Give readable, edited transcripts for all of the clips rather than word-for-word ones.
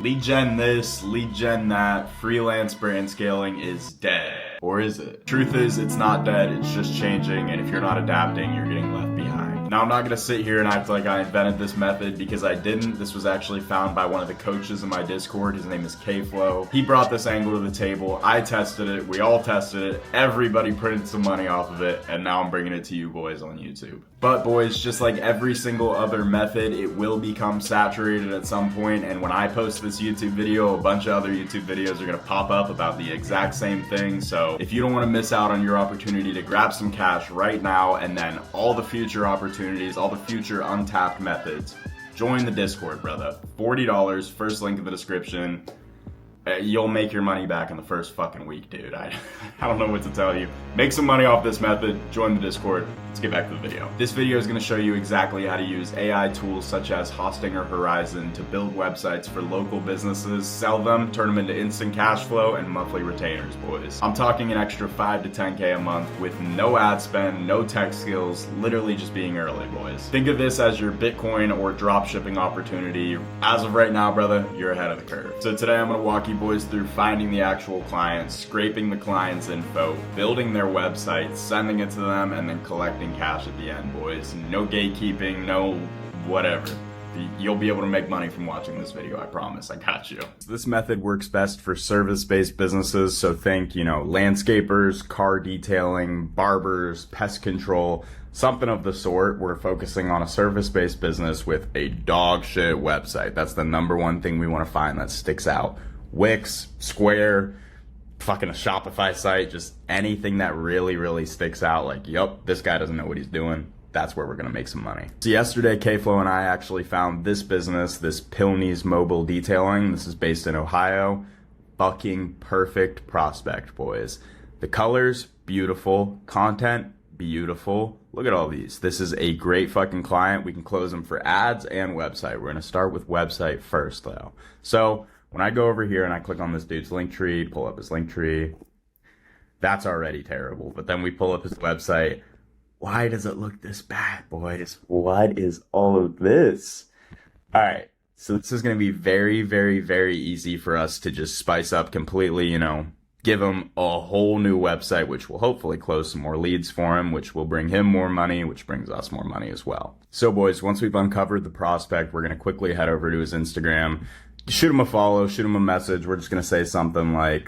Lead gen this, lead gen that, freelance brand scaling is dead. Or is it? Truth is, it's not dead, it's just changing, and if you're not adapting, you're getting left behind. Now, I'm not gonna sit here and act like I invented this method because I didn't. This was actually found by one of the coaches in my Discord. His name is K-Flow. He brought this angle to the table. I tested it. We all tested it. Everybody printed some money off of it, and now I'm bringing it to you boys on YouTube. But boys, just like every single other method, it will become saturated at some point, and when I post this YouTube video, a bunch of other YouTube videos are gonna pop up about the exact same thing. So if you don't wanna miss out on your opportunity to grab some cash right now, and then all the future opportunities, all the future untapped methods, join the Discord, brother. $40, first link in the description. You'll make your money back in the first fucking week, dude. I don't know what to tell you. Make some money off this method, join the Discord. Let's get back to the video. This video is gonna show you exactly how to use AI tools such as Hostinger Horizon to build websites for local businesses, sell them, turn them into instant cash flow, and monthly retainers, boys. I'm talking an extra 5 to 10K a month with no ad spend, no tech skills, literally just being early, boys. Think of this as your Bitcoin or drop shipping opportunity. As of right now, brother, you're ahead of the curve. So today I'm gonna walk you boys through finding the actual clients, scraping the client's info, building their website, sending it to them, and then collecting cash at the end, boys. No gatekeeping, no whatever. You'll be able to make money from watching this video, I promise. I got you. This method works best for service-based businesses, so think, landscapers, car detailing, barbers, pest control, something of the sort. We're focusing on a service-based business with a dog shit website. That's the number one thing we want to find that sticks out. Wix, Square, fucking a Shopify site, just anything that really, really sticks out. Like, yup, this guy doesn't know what he's doing. That's where we're gonna make some money. So yesterday, K-Flow and I actually found this business, this Pilney's Mobile Detailing. This is based in Ohio. Fucking perfect prospect, boys. The colors, beautiful. Content, beautiful. Look at all these. This is a great fucking client. We can close them for ads and website. We're gonna start with website first, though. So when I go over here and I click on this dude's link tree, pull up his link tree, that's already terrible. But then we pull up his website. Why does it look this bad, boys? What is all of this? All right, so this is going to be very, very, very easy for us to just spice up completely, give him a whole new website, which will hopefully close some more leads for him, which will bring him more money, which brings us more money as well. So boys, once we've uncovered the prospect, we're going to quickly head over to his Instagram, shoot him a follow, shoot him a message. We're just going to say something like,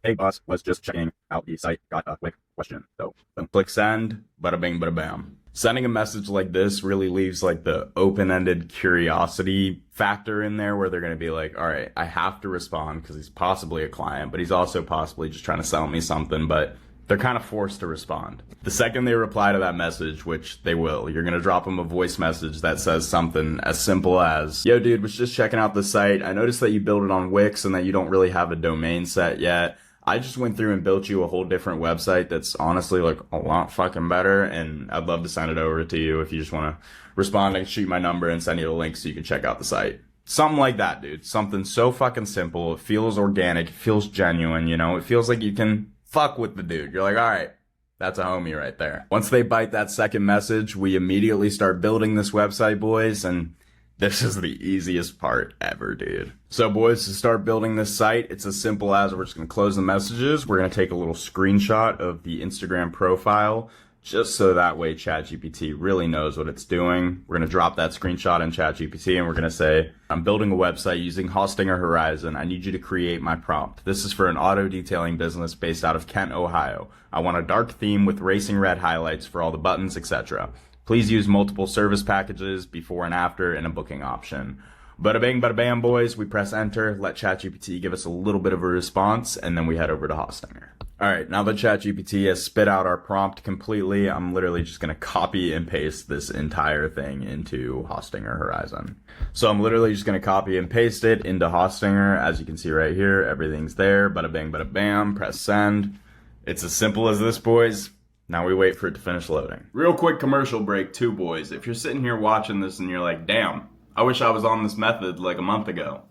hey boss, was just checking out the site, got a quick question. So click send, bada bing, bada bam. Sending a message like this really leaves like the open-ended curiosity factor in there where they're going to be like, all right, I have to respond because he's possibly a client, but he's also possibly just trying to sell me something, but they're kind of forced to respond. The second they reply to that message, which they will, you're going to drop them a voice message that says something as simple as, yo dude, was just checking out the site. I noticed that you built it on Wix and that you don't really have a domain set yet. I just went through and built you a whole different website that's honestly like a lot fucking better, and I'd love to send it over to you if you just want to respond and shoot my number and send you the link so you can check out the site. Something like that, dude. Something so fucking simple. It feels organic. It feels genuine, It feels like you can fuck with the dude. You're like, all right, that's a homie right there. Once they bite that second message, we immediately start building this website, boys, and this is the easiest part ever, dude. So boys, to start building this site, it's as simple as we're just gonna close the messages. We're gonna take a little screenshot of the Instagram profile, just so that way ChatGPT really knows what it's doing. We're gonna drop that screenshot in ChatGPT and we're gonna say, I'm building a website using Hostinger Horizon. I need you to create my prompt. This is for an auto detailing business based out of Kent, Ohio. I want a dark theme with racing red highlights for all the buttons, etc. Please use multiple service packages before and after and a booking option. Bada bing, bada bam, boys. We press enter, let ChatGPT give us a little bit of a response, and then we head over to Hostinger. All right, now that ChatGPT has spit out our prompt completely, I'm literally just going to copy and paste this entire thing into Hostinger Horizon. So I'm literally just going to copy and paste it into Hostinger. As you can see right here, everything's there. Bada bing, bada bam, press send. It's as simple as this, boys. Now we wait for it to finish loading. Real quick commercial break too, boys. If you're sitting here watching this and you're like, damn, I wish I was on this method like a month ago.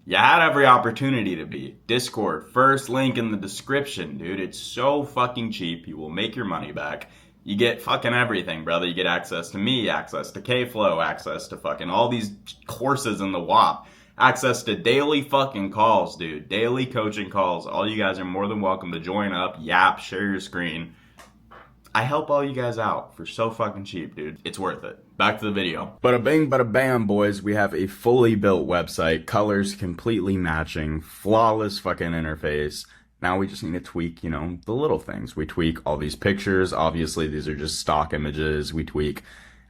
You had every opportunity to be. Discord, first link in the description, dude. It's so fucking cheap. You will make your money back. You get fucking everything, brother. You get access to me, access to K-Flow, access to fucking all these courses in the WAP, access to daily fucking calls, dude. Daily coaching calls. All you guys are more than welcome to join up, yap, share your screen. I help all you guys out for so fucking cheap, dude. It's worth it. Back to the video. Bada bing, bada bam, boys. We have a fully built website. Colors completely matching. Flawless fucking interface. Now we just need to tweak, you know, the little things. We tweak all these pictures. Obviously, these are just stock images. We tweak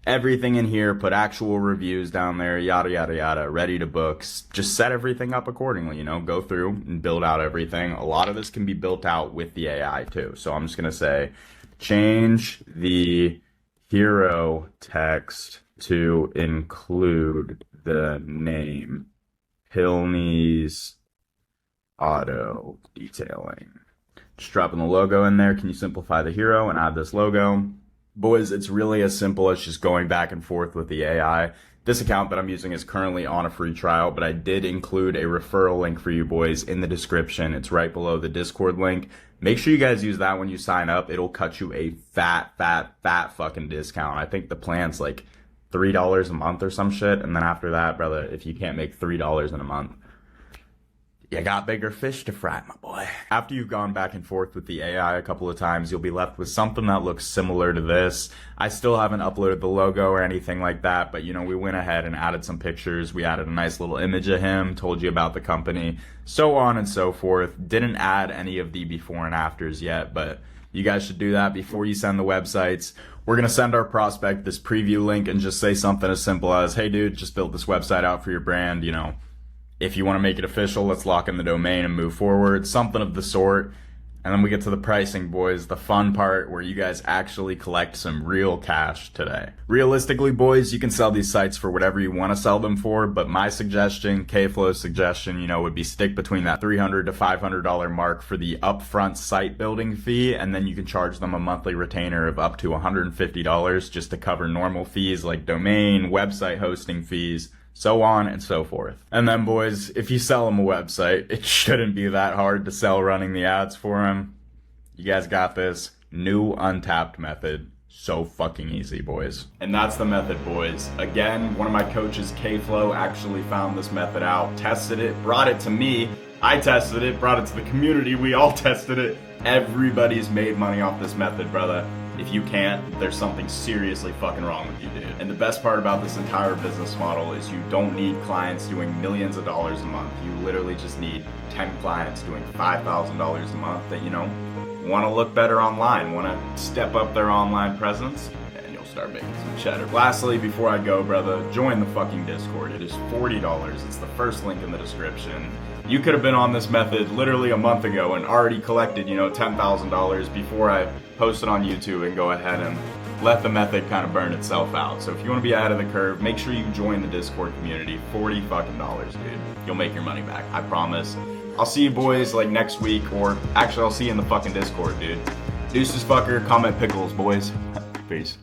everything in here, put actual reviews down there, yada, yada, yada, ready to books. Just set everything up accordingly, you know, go through and build out everything. A lot of this can be built out with the AI too. So I'm just going to say, change the hero text to include the name Pilney's Auto Detailing. Just dropping the logo in there. Can you simplify the hero and add this logo? Boys, it's really as simple as just going back and forth with the AI. This account that I'm using is currently on a free trial, but I did include a referral link for you boys in the description. It's right below the Discord link. Make sure you guys use that when you sign up. It'll cut you a fat fucking discount. I think the plan's like $3 a month or some shit. And then after that, brother, if you can't make $3 in a month, you got bigger fish to fry, my boy. After you've gone back and forth with the AI a couple of times, you'll be left with something that looks similar to this. I still haven't uploaded the logo or anything like that, but you know, we went ahead and added some pictures. We added a nice little image of him, told you about the company, so on and so forth. Didn't add any of the before and afters yet, but you guys should do that before you send the websites. We're going to send our prospect this preview link and just say something as simple as, hey dude, just build this website out for your brand, you know. If you want to make it official, let's lock in the domain and move forward, something of the sort. And then we get to the pricing, boys, the fun part where you guys actually collect some real cash today. Realistically, boys, you can sell these sites for whatever you want to sell them for, but my suggestion, K-Flow's suggestion, you know, would be stick between that $300 to $500 mark for the upfront site building fee, and then you can charge them a monthly retainer of up to $150 just to cover normal fees like domain, website hosting fees, so on and so forth. And then, boys, if you sell them a website, it shouldn't be that hard to sell running the ads for them. You guys got this. New untapped method. So fucking easy, boys. And that's the method, boys. Again, one of my coaches, K-Flow, actually found this method out, tested it, brought it to me. I tested it, brought it to the community. We all tested it. Everybody's made money off this method, brother. If you can't, there's something seriously fucking wrong with you, dude. And the best part about this entire business model is you don't need clients doing millions of dollars a month. You literally just need 10 clients doing $5,000 a month that, you know, want to look better online, want to step up their online presence, and you'll start making some cheddar. Lastly, before I go, brother, join the fucking Discord. It is $40. It's the first link in the description. You could have been on this method literally a month ago and already collected, you know, $10,000 before I posted on YouTube and go ahead and let the method kind of burn itself out. So if you want to be ahead of the curve, make sure you join the Discord community. $40 fucking, dude. You'll make your money back. I promise. I'll see you boys like next week, or actually I'll see you in the fucking Discord, dude. Deuces fucker, comment pickles, boys. Peace.